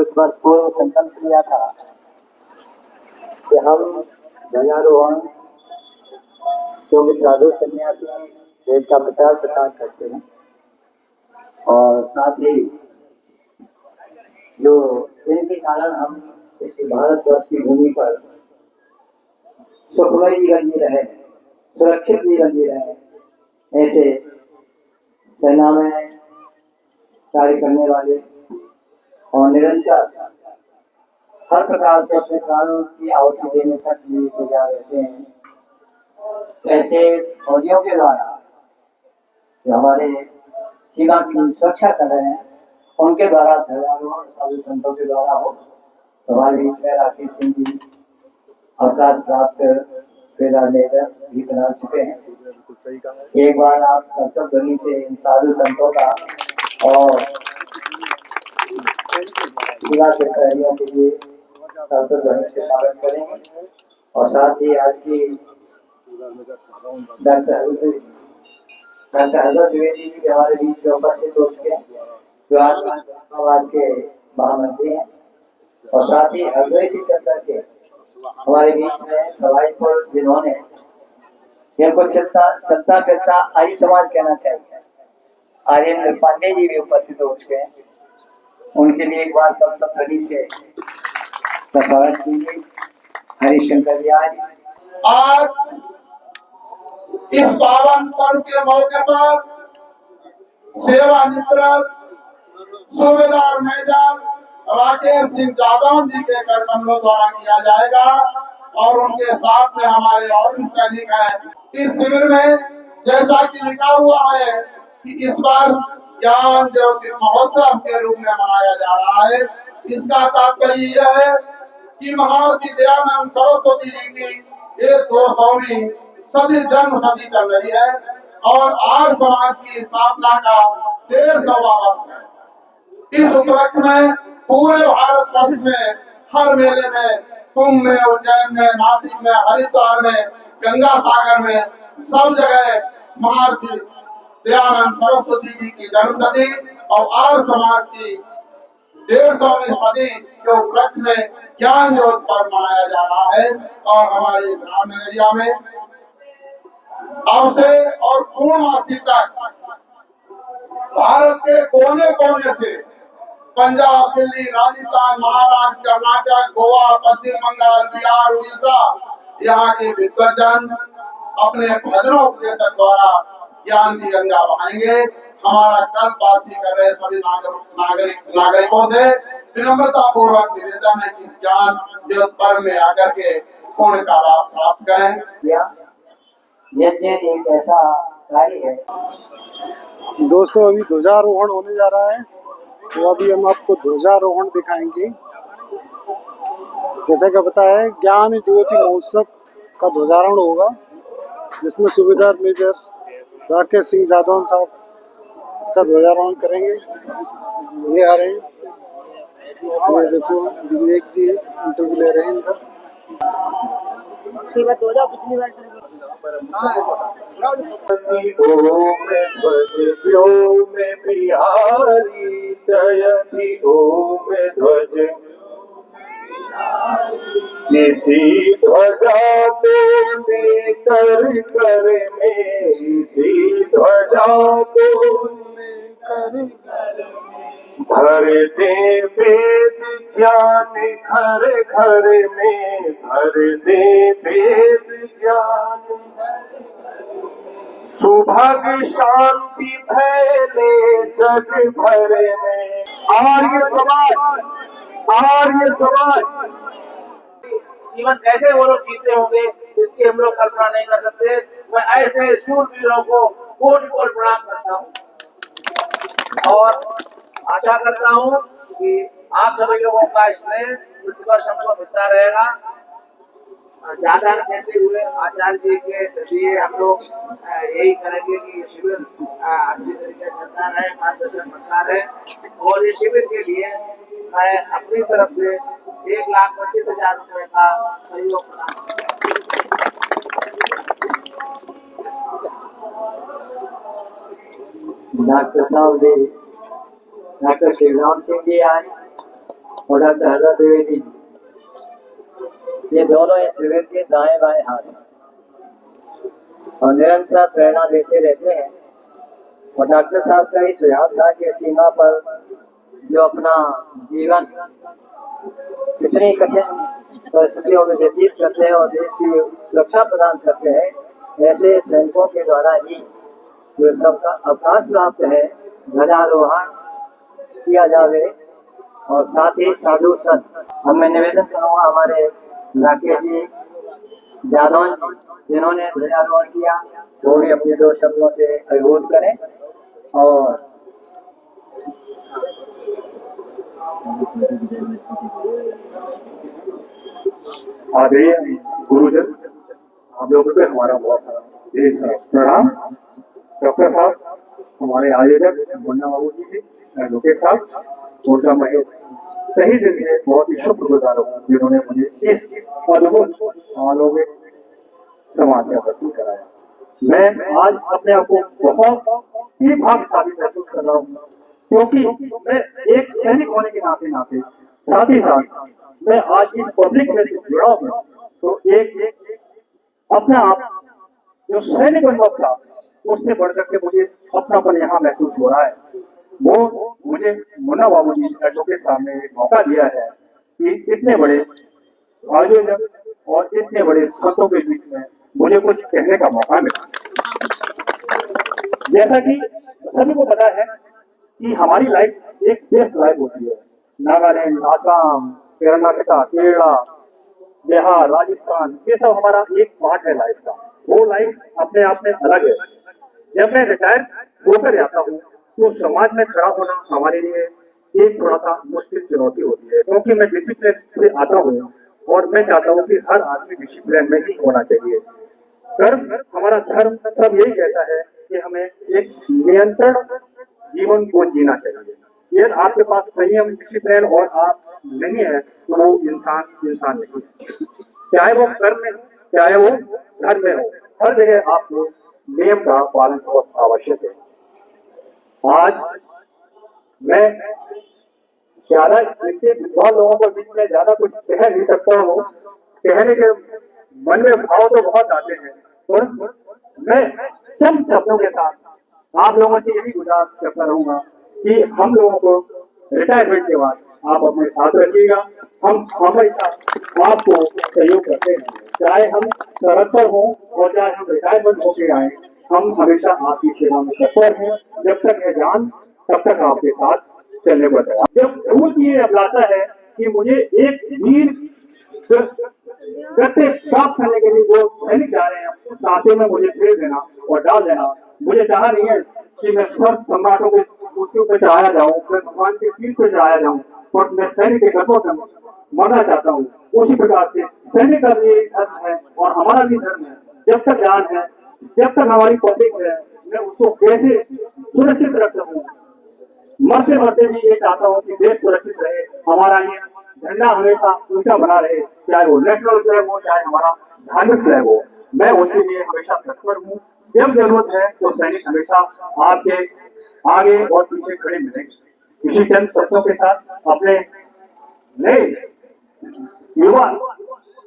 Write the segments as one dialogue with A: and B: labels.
A: कुछ वर्ष पूर्व संकल्प लिया था कि हम ध्वजारोहण जो कि साधु सन्यासी देश का प्रचार प्रसार करते हैं और साथ ही जो इनके कारण हम इस भारतवर्ष की भूमि पर सुखमय जीवन जी रहे, सुरक्षित जीवन जी रहे, ऐसे सेना में कार्य करने वाले और निरंतर हर प्रकार से अपने प्राणों की आहुति देने तक तैयार रहते हैं। ऐसे फौजियों के द्वारा जो हमारे सीमा की सुरक्षा कर रहे हैं, उनके द्वारा ध्वजारोहण साधु संतों के द्वारा हो तो हमारे बीच में राकेश सिंह जी अवकाश प्राप्त पेड़ा मेजर भी बना चुके हैं। एक बार आप कर्तव्य ध्वनि से इन साधु संतों का और सीमा के प्रहरियों के लिए कर्तव्य ध्वनि से स्वागत करेंगे और साथ ही आज की डॉक्टर हरदत्त द्विवेदी जी हमारे बीच में उपस्थित हो चुके हैं, जो आज के महामंत्री हैं, और साथ ही हरदोई से चक्कर के हमारे बीच में सवाईपुर जिन्होंने जिनको चलता फिरता आर्य समाज कहना चाहिए, आर्येंद्र पांडे जी भी उपस्थित हो चुके हैं। उनके लिए एक बार तब तक हरी से स्वागत कीजिए। हरिशंकर जी
B: आज इस पावन पर्व के मौके पर सेवानिवृत्त सूबेदार मेजर राकेश सिंह यादव जी के कर कमलों द्वारा किया जाएगा और उनके साथ में हमारे और भी सैनिक हैं। इस शिविर में जैसा कि लिखा हुआ है कि इस बार ज्ञान ज्योति महोत्सव के रूप में मनाया जा रहा है। इसका तात्पर्य यह है कि महर्षि दयानंद सरस्वती जी की ये 200वीं सदी जन्म सदी चल रही है और आर्य समाज की स्थापना का 150वां वर्ष है। इस उपलक्ष्य में पूरे भारतवर्ष में हर मेले में, कुंभ में, उज्जैन में, नासिक में, हरिद्वार में, गंगा सागर में, सब जगह महर्षि दयानंद सरस्वती जी की जन्म सदी और आर्य समाज की 150वीं सदी के उपलक्ष्य में ज्ञान ज्योति पर्व मनाया जा रहा है। और हमारे रामनगरिया में अब से और पूर्णमासी तक भारत के कोने कोने से पंजाब, दिल्ली, राजस्थान, महाराष्ट्र, कर्नाटक, गोवा, पश्चिम बंगाल, बिहार, उड़ीसा, यहाँ के विद्वजन अपने भजनों उपदेशक द्वारा ज्ञान की गंगा बहाएंगे। हमारा कल वासी कर रहे सभी नागरिकों से विनम्रता पूर्वक निवेदन है कि ज्ञान ज्योति पर्व में आकर के पुण्य का लाभ प्राप्त करें।
A: एक ऐसा कार्य है।
C: दोस्तों, अभी ध्वजारोहण होने जा रहा है, तो अभी हम आपको ध्वजारोहण दिखाएंगे। जैसा कि पता है, ज्ञान ज्योति महोत्सव का ध्वजारोहण होगा, जिसमें सूबेदार मेजर राकेश सिंह यादव साहब इसका ध्वजारोहण करेंगे। ये आ रहे हैं, ये देखो विवेक जी इंटरव्यू ले रहे हैं इनका।
D: किसी ध्वजा को लेकर कर में, इसी ध्वजा को लेकर भर दे वेद ज्ञान घर घर में, भर दे वेद ज्ञान, सुभग शांति फैले जग भर में। आर्य समाज
E: जीवन कैसे वो लोग जीते होंगे इसकी हम लोग कल्पना नहीं कर सकते। मैं ऐसे शूरवीरों को कोटि कोटि प्रणाम करता हूँ और आशा करता हूँ कि आप सभी लोगों का स्नेह प्रतिवर्ष हमको मिलता रहेगा। ज्यादा कहते हुए आचार्य जी के जरिए हम लोग यही करेंगे कि शिविर अच्छी तरीके से चलता रहे, मार्गदर्शन बनता रहे। और इस शिविर के लिए मैं अपनी तरफ से 1,25,000 रुपए का सहयोग
A: डॉक्टर साहब जी, डॉक्टर शिवराम सिंह जी आए और डॉक्टर हजरत द्विवेदी जी, ये दोनों इस शिविर के दाएं बाएं हाथ हैं और निरंतर प्रेरणा देते रहते हैं। और डॉक्टर साहब का ही सुझाव था कि सीमा पर जो अपना जीवन इतनी कठिन परिस्थितियों में व्यतीत करते हैं और देश की सुरक्षा प्रदान करते हैं, ऐसे सैनिकों के द्वारा ही जो सबका अवकाश प्राप्त है ध्वजारोहण किया जावे। और साथ ही साधु संत, अब मैं निवेदन करूँगा हमारे राकेश जी जादौन जी जिन्होंने ध्वजारोहण किया, वो भी अपने 2 शब्दों से अभिभूत करें। और
F: आदरणीय गुरुजन, आप लोगों को हमारा बहुत प्रणाम। डॉक्टर साहब, हमारे आयोजक मुन्ना बाबू जी, एडवोकेट साहब, उनका मैं सही दिल से बहुत ही शुक्रगुजार हूँ जिन्होंने मुझे इस अद्भुत अलौकिक समाज का दर्शन कराया। मैं आज अपने आप को बहुत ही भाग्यशाली महसूस कर रहा हूँ, क्योंकि मैं एक सैनिक होने के नाते साथ ही साथ मैं आज इस पब्लिक में जुड़ा हूँ, तो एक अपना आप जो सैनिक अनुभव था उससे बढ़कर के मुझे अपनापन यहाँ महसूस हो रहा है। वो मुझे मुन्ना बाबू जी एडवोकेट साहब ने एक मौका दिया है कि इतने बड़े आयोजक और इतने बड़े संतों के बीच में मुझे कुछ कहने का मौका मिला। जैसा कि सभी को पता है कि हमारी लाइफ एक बेस्ट लाइफ होती है। नागालैंड, आसाम, कर्नाटका, केरला, बिहार, राजस्थान, ये सब हमारा एक पार्ट है लाइफ का। वो लाइफ अपने आप में अलग है। जब मैं रिटायर होकर जाता हूँ तो समाज में खड़ा होना हमारे लिए एक थोड़ा सा मुश्किल चुनौती होती है, क्योंकि मैं डिसिप्लिन से आता हूँ और मैं चाहता हूँ कि हर आदमी डिसिप्लिन में ही होना चाहिए। कर्म, हमारा धर्म सब यही कहता है कि हमें एक नियंत्रण जीवन को जीना चाहिए। यदि आपके पास संयम, डिसिप्लिन और आप नहीं है तो वो इंसान नहीं है। चाहे वो कर्म में हो, चाहे वो धर्म में हो, हर जगह आपको नियम का पालन बहुत आवश्यक है। आज मैं ज्यादा विद्वान लोगों के बीच में ज्यादा कुछ कह नहीं सकता हूँ। कहने के मन में भाव तो बहुत आते हैं, और मैं चंद शब्दों के साथ आप लोगों से यही गुजारिश करता रहूंगा कि हम लोगों को रिटायरमेंट के बाद आप अपने साथ रखिएगा। हम हमेशा आपको सहयोग करते हैं, चाहे हम सरहद पर हों और चाहे हम रिटायरमेंट होके आए, हम हमेशा आपकी सेवा में तत्पर हैं। जब तक है जान तब तक आपके साथ चलने को तैयार। जब भूल की अभिलाषा है कि मुझे एक वीर गति प्राप्त करने के लिए जो सैनिक जा रहे हैं उस रास्ते में मुझे फेर देना और डाल देना, मुझे चाह नहीं है कि मैं सब सम्राटों के कुर्सियों पर चढ़ाया जाऊं, मैं भगवान के सीट पर चढ़ाया जाऊं, और मैं सैनिक के कदमों में मरना चाहता हूँ। उसी प्रकार से सैनिक का भी धर्म है और हमारा भी धर्म है। जब तक जान है, जब तक हमारी पब्लिक है, मैं उसको कैसे सुरक्षित रख सकूं। मरते मरते भी ये चाहता हूँ कि देश सुरक्षित रहे, हमारा ये झंडा हमेशा ऊंचा बना रहे, चाहे वो नेशनल फ्लैग हो, चाहे हमारा धार्मिक फ्लैग हो। मैं उसके लिए हमेशा तत्पर हूँ। जब जरूरत है तो सैनिक हमेशा आपके आगे और पीछे खड़े मिलेंगे। इसी चंद शब्दों के साथ अपने नए युवा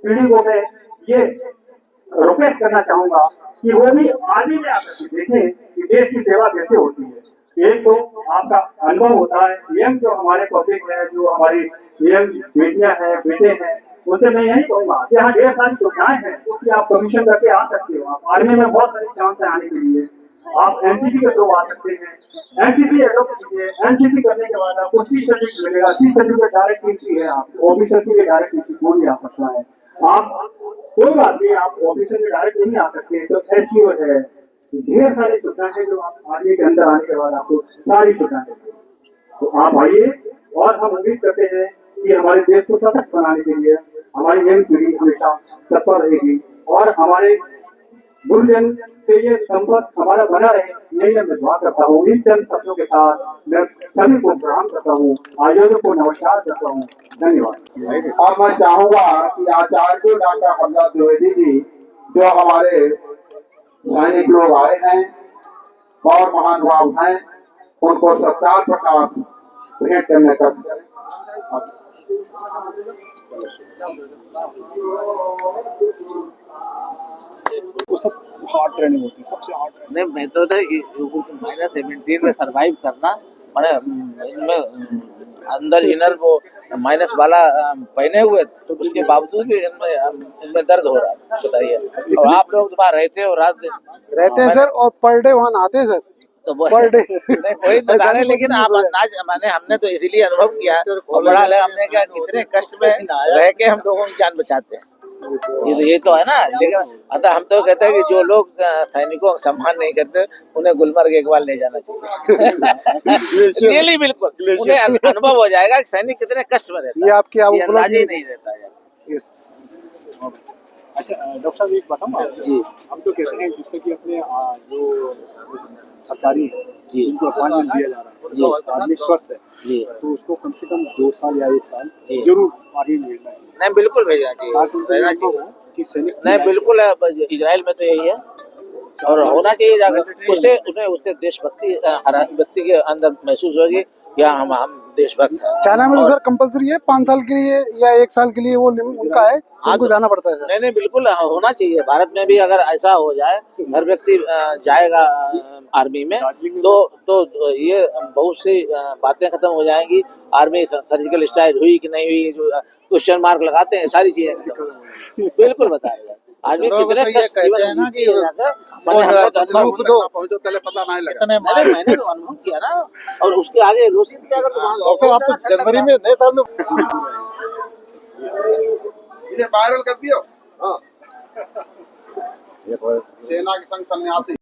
F: पीढ़ी को मैं ये रिक्वेस्ट करना चाहूंगा कि वो भी आगे में आकर देखें कि देश की सेवा कैसे होती है। एक तो आपका अनुभव होता है, यंग जो हमारे पब्लिक है, जो हमारी यंग बेटियां हैं, बेटे हैं, उनसे मैं यही कहूंगा कि यहाँ ढेर सारी सुविधाएं हैं, उसकी आप कमीशन करके आ सकते हो। आप आर्मी में बहुत सारी चांस है आने के लिए, आप एनसीसी के थ्रू आ सकते हैं। एनसीसी एडॉप्ट कीजिए, एनसीसी करने के बाद आपको सी सर्टिफिकेट मिलेगा। सी सर्टिफिकेट डायरेक्ट एंट्री है, आप ऑफिसर की डायरेक्ट एंट्री कोई आ सकता है। आप कोई बात नहीं, आप ऑफिसर में डायरेक्ट नहीं आ सकते तो एसपीओ है, ढेर सारी सुविधाएं हैं जो आप आर्मी के अंदर आने के बाद आपको सारी सुविधाएं हैं। तो आप आइए, और हम उम्मीद करते हैं कि हमारे देश को सशक्त बनाने के लिए हमारी यंग पीढ़ी हमेशा तत्पर रहेगी और हमारे गुरुजन से ये संपर्क हमारा बना रहे, यही मैं दुआ करता हूँ। इन चंद शब्दों के साथ मैं सभी को प्रणाम करता हूँ, आयोजक को नमस्कार करता हूँ। धन्यवाद।
B: अब मैं चाहूंगा कि आचार्य डॉक्टर हजरत द्विवेदी जी जो हमारे सैनिक लोग आए हैं और महानुभाव हैं, उनको सत्कार प्रकाश भेंट करने का
F: वो सब हार्ड ट्रेनिंग होती है, सबसे हार्ड ट्रेनिंग।
E: नहीं, मैं तो -17 में सरवाइव करना, माने इनमें अंदर इनर वो माइनस वाला पहने हुए, तो उसके बावजूद भी इनमें दर्द हो रहा है, बताइए। और आप लोग तो वहाँ रहते हो रात दिन,
C: रहते हैं सर, और पर डे वहाँ नहाते हैं सर,
E: तो वो
C: पर डे।
E: नहीं वही बता
C: ऐसा
E: रहे,
C: नहीं
E: लेकिन
C: कुछ
E: आप
C: नहीं
E: अंदाज माने हमने तो इसीलिए अनुभव किया और बड़ा लगा, हमने क्या कितने कष्ट में रह के हम लोगों की जान बचाते हैं। ये तो है ना। लेकिन अतः हम तो कहते हैं कि जो लोग सैनिकों का सम्मान नहीं करते, उन्हें गुलमर्ग एक बार ले जाना चाहिए। रियली बिल्कुल, उन्हें अनुभव हो जाएगा कि सैनिक कितने कष्ट में रहता
C: ये
E: है,
C: आपकी
E: ये अंदाजा ही नहीं रहता है।
C: इस
F: अच्छा डॉक्टर साहब एक बताऊँ
E: जी
F: हम तो कहते हैं जितने कि अपने जो सरकारी है
E: जी
F: जिनको अपॉइंटमेंट दिया जा रहा है,
E: जी
F: आदमी स्वस्थ है
E: जी
F: तो उसको कम से कम 2 साल या 1 साल
E: जी।
F: जरूर आगे भेजना चाहिए,
E: नहीं बिल्कुल भेजना चाहिए,
F: ताकि उनको
E: रहना
F: अनुभव
E: चाहिए।
F: हो कि सैनिक
E: नहीं बिल्कुल है, इजराइल में तो यही है और होना चाहिए जाकर, उससे उन्हें उससे देशभक्ति हर व्यक्ति के अंदर महसूस होगी, या हम देशभक्त हैं।
C: चाइना में तो
E: और-
C: सर कंपलसरी है 5 साल के लिए या 1 साल के लिए, वो उनका है, उनको जाना पड़ता है सर।
E: नहीं नहीं बिल्कुल होना चाहिए। भारत में भी अगर ऐसा हो जाए, हर व्यक्ति जाएगा आर्मी में, तो ये बहुत सी बातें खत्म हो जाएंगी। आर्मी सर्जिकल स्ट्राइक हुई कि नहीं हुई, जो क्वेश्चन मार्क लगाते हैं, सारी चीजें खत्म हो जाएंगी। बिल्कुल बताएगा आदमी कितने कष्ट जीवन में जीते हैं जाकर, मैंने हमको तो अनुभव
B: पहुंचो पहले पता नहीं लगा।
E: मैंने तो अनुभव किया ना। और उसके आगे रोशनी क्या अगर
C: डॉक्टर आप तो जनवरी में नए साल में
B: इसे वायरल कर दियो। सेना के संग सन्यासी